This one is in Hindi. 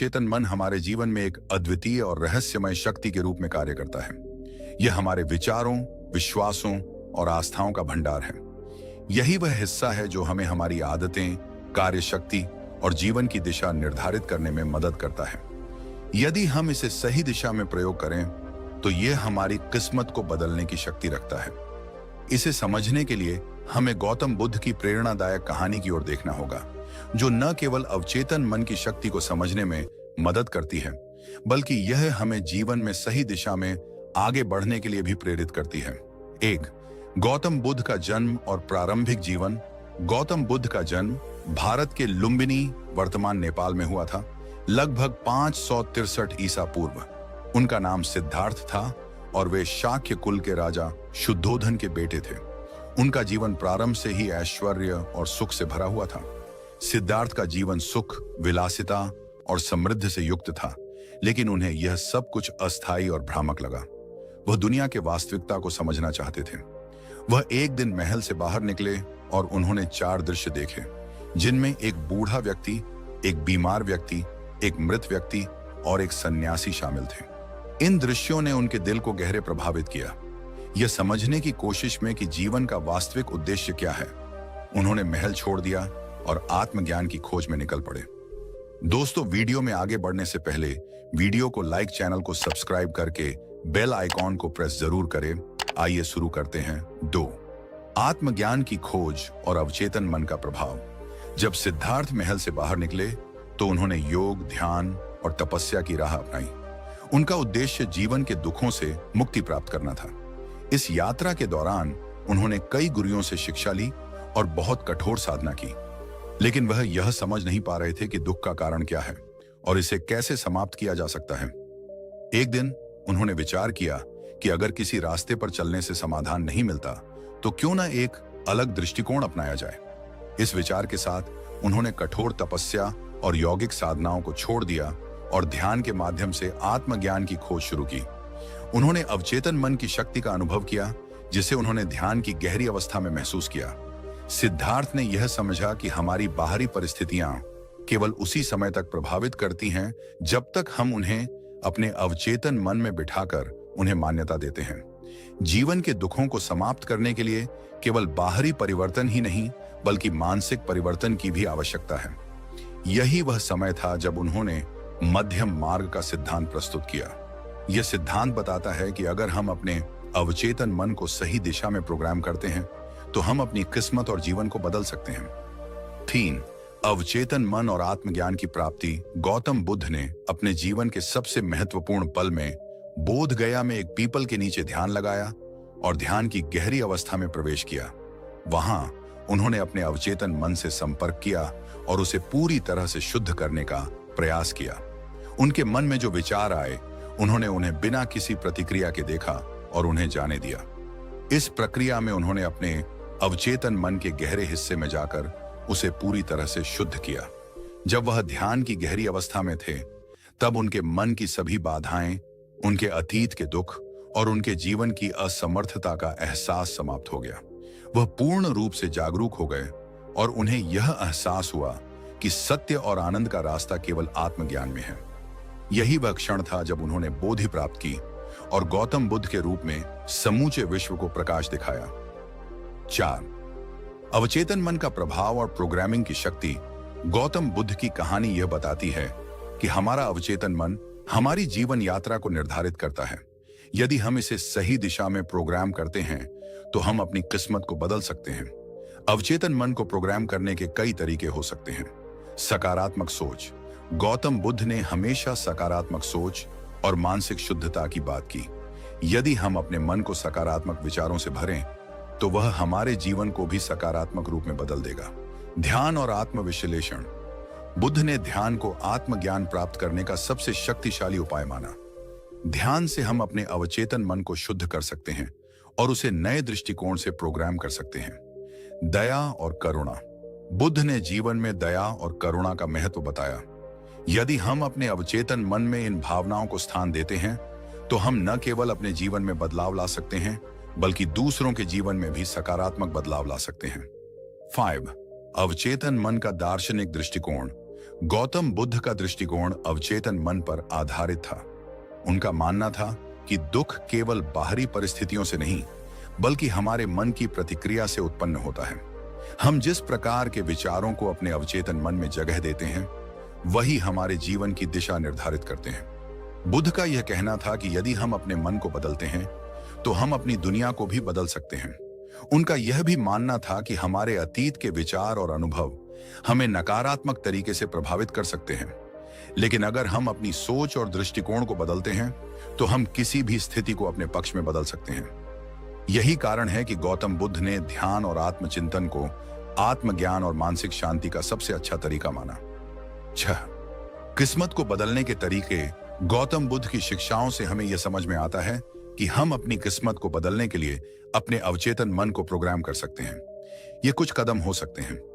अवचेतन मन हमारे जीवन में एक अद्वितीय और रहस्यमय शक्ति के रूप में कार्य करता है। यह हमारे विचारों, विश्वासों और आस्थाओं का भंडार है। यही वह हिस्सा है जो हमें हमारी आदतें, कार्यशक्ति और जीवन की दिशा निर्धारित करने में मदद करता है। यदि हम इसे सही दिशा में प्रयोग करें तो यह हमारी किस्मत को बदलने की शक्ति रखता है। इसे समझने के लिए हमें गौतम बुद्ध की प्रेरणादायक कहानी की ओर देखना होगा, जो न केवल अवचेतन मन की शक्ति को समझने में मदद करती है, बल्कि यह हमें जीवन में सही दिशा में आगे बढ़ने के लिए भी प्रेरित करती है। 1. गौतम बुद्ध का जन्म और प्रारंभिक जीवन। गौतम बुद्ध का जन्म भारत के लुम्बिनी, वर्तमान नेपाल में हुआ था, लगभग 563 ईसा पूर्व। उनका नाम सिद्धार्थ था और वे शाक्य कुल के राजा शुद्धोधन के बेटे थे। उनका जीवन प्रारंभ से ही ऐश्वर्य और सुख से भरा हुआ था। सिद्धार्थ का जीवन सुख, विलासिता और समृद्धि से युक्त था, लेकिन उन्हें यह सब कुछ अस्थायी और भ्रामक लगा। वह दुनिया के वास्तविकता को समझना चाहते थे। वह एक दिन महल से बाहर निकले और उन्होंने 4 दृश्य देखे, जिनमें एक बूढ़ा व्यक्ति, एक बीमार व्यक्ति, एक मृत व्यक्ति और एक सन्यासी शामिल थे। इन दृश्यों ने उनके दिल को गहरे प्रभावित किया, यह समझने की कोशिश में कि जीवन का वास्तविक उद्देश्य क्या है। उन्होंने महल छोड़ दिया और आत्मज्ञान की खोज में निकल पड़े। दोस्तों, वीडियो में आगे बढ़ने से पहले वीडियो को लाइक, चैनल को सब्सक्राइब करके बेल आइकॉन को प्रेस जरूर करें। आइए शुरू करते हैं। 2. आत्मज्ञान की खोज और अवचेतन मन का प्रभाव। जब सिद्धार्थ महल से बाहर निकले तो उन्होंने योग, ध्यान और तपस्या की राह अपनाई। उनका उद्देश्य जीवन के दुखों से मुक्ति प्राप्त करना था। इस यात्रा के दौरान उन्होंने कई गुरुओं से शिक्षा ली और बहुत कठोर साधना की, लेकिन वह यह समझ नहीं पा रहे थे कि दुख का कारण क्या है और इसे कैसे समाप्त किया जा सकता है। एक दिन उन्होंने विचार किया कि अगर किसी रास्ते पर चलने से समाधान नहीं मिलता तो क्यों न एक अलग दृष्टिकोण अपनाया जाए। इस विचार के साथ उन्होंने कठोर तपस्या और यौगिक साधनाओं को छोड़ दिया और ध्यान के माध्यम से आत्मज्ञान की खोज शुरू की। उन्होंने अवचेतन मन की शक्ति का अनुभव किया, जिसे उन्होंने ध्यान की गहरी अवस्था में महसूस किया। सिद्धार्थ ने यह समझा कि हमारी बाहरी परिस्थितियां केवल उसी समय तक प्रभावित करती हैं जब तक हम उन्हें अपने अवचेतन मन में बिठाकर उन्हें मान्यता देते हैं। जीवन के दुखों को समाप्त करने के लिए केवल बाहरी परिवर्तन ही नहीं, बल्कि मानसिक परिवर्तन की भी आवश्यकता है। यही वह समय था जब उन्होंने मध्यम मार्ग का सिद्धांत प्रस्तुत किया। यह सिद्धांत बताता है कि अगर हम अपने अवचेतन मन को सही दिशा में प्रोग्राम करते हैं तो हम अपनी किस्मत और जीवन को बदल सकते हैं। 3. अवचेतन मन और आत्मज्ञान की प्राप्ति। गौतम बुद्ध ने अपने जीवन के सबसे महत्वपूर्ण पल में बोध गया में एक पीपल के नीचे ध्यान लगाया और ध्यान की गहरी अवस्था में प्रवेश किया। वहां उन्होंने अपने अवचेतन मन से संपर्क किया और उसे पूरी तरह से शुद्ध करने का प्रयास किया। उनके मन में जो विचार आए, उन्होंने उन्हें बिना किसी प्रतिक्रिया के देखा और उन्हें जाने दिया। इस प्रक्रिया में उन्होंने अपने अवचेतन मन के गहरे हिस्से में जाकर उसे पूरी तरह से शुद्ध किया। जब वह ध्यान की गहरी अवस्था में थे, तब उनके मन की सभी बाधाएं, उनके अतीत के दुख और उनके जीवन की असमर्थता का एहसास समाप्त हो गया। वह पूर्ण रूप से जागरूक हो गए और उन्हें यह एहसास हुआ कि सत्य और आनंद का रास्ता केवल आत्मज्ञान में है। यही वह क्षण था जब उन्होंने बोधि प्राप्त की और गौतम बुद्ध के रूप में समूचे विश्व को प्रकाश दिखाया। 4. अवचेतन मन का प्रभाव और प्रोग्रामिंग की शक्ति। गौतम बुद्ध की कहानी यह बताती है कि हमारा अवचेतन मन हमारी जीवन यात्रा को निर्धारित करता है। यदि हम इसे सही दिशा में प्रोग्राम करते हैं तो हम अपनी किस्मत को बदल सकते हैं। अवचेतन मन को प्रोग्राम करने के कई तरीके हो सकते हैं। सकारात्मक सोच। गौतम बुद्ध ने हमेशा सकारात्मक सोच और मानसिक शुद्धता की बात की। यदि हम अपने मन को सकारात्मक विचारों से भरें तो वह हमारे जीवन को भी सकारात्मक रूप में बदल देगा। ध्यान और आत्मविश्लेषण। बुद्ध ने ध्यान को आत्मज्ञान प्राप्त करने का सबसे शक्तिशाली उपाय माना। ध्यान से हम अपने अवचेतन मन को शुद्ध कर सकते हैं और उसे नए दृष्टिकोण से प्रोग्राम कर सकते हैं। दया और करुणा। बुद्ध ने जीवन में दया और करुणा का महत्व बताया। यदि हम अपने अवचेतन मन में इन भावनाओं को स्थान देते हैं तो हम न केवल अपने जीवन में बदलाव ला सकते हैं, बल्कि दूसरों के जीवन में भी सकारात्मक बदलाव ला सकते हैं। 5. अवचेतन मन का दार्शनिक दृष्टिकोण। गौतम बुद्ध का दृष्टिकोण अवचेतन मन पर आधारित था। उनका मानना था कि दुख केवल बाहरी परिस्थितियों से नहीं, बल्कि हमारे मन की प्रतिक्रिया से उत्पन्न होता है। हम जिस प्रकार के विचारों को अपने अवचेतन मन में जगह देते हैं, वही हमारे जीवन की दिशा निर्धारित करते हैं। बुद्ध का यह कहना था कि यदि हम अपने मन को बदलते हैं, तो हम अपनी दुनिया को भी बदल सकते हैं। उनका यह भी मानना था कि हमारे अतीत के विचार और अनुभव हमें नकारात्मक तरीके से प्रभावित कर सकते हैं, लेकिन अगर हम अपनी सोच और दृष्टिकोण को बदलते हैं, तो हम किसी भी स्थिति को अपने पक्ष में बदल सकते हैं। यही कारण है कि गौतम बुद्ध ने ध्यान और आत्मचिंतन को आत्मज्ञान और मानसिक शांति का सबसे अच्छा तरीका माना। 6. किस्मत को बदलने के तरीके। गौतम बुद्ध की शिक्षाओं से हमें यह समझ में आता है कि हम अपनी किस्मत को बदलने के लिए अपने अवचेतन मन को प्रोग्राम कर सकते हैं। ये कुछ कदम हो सकते हैं।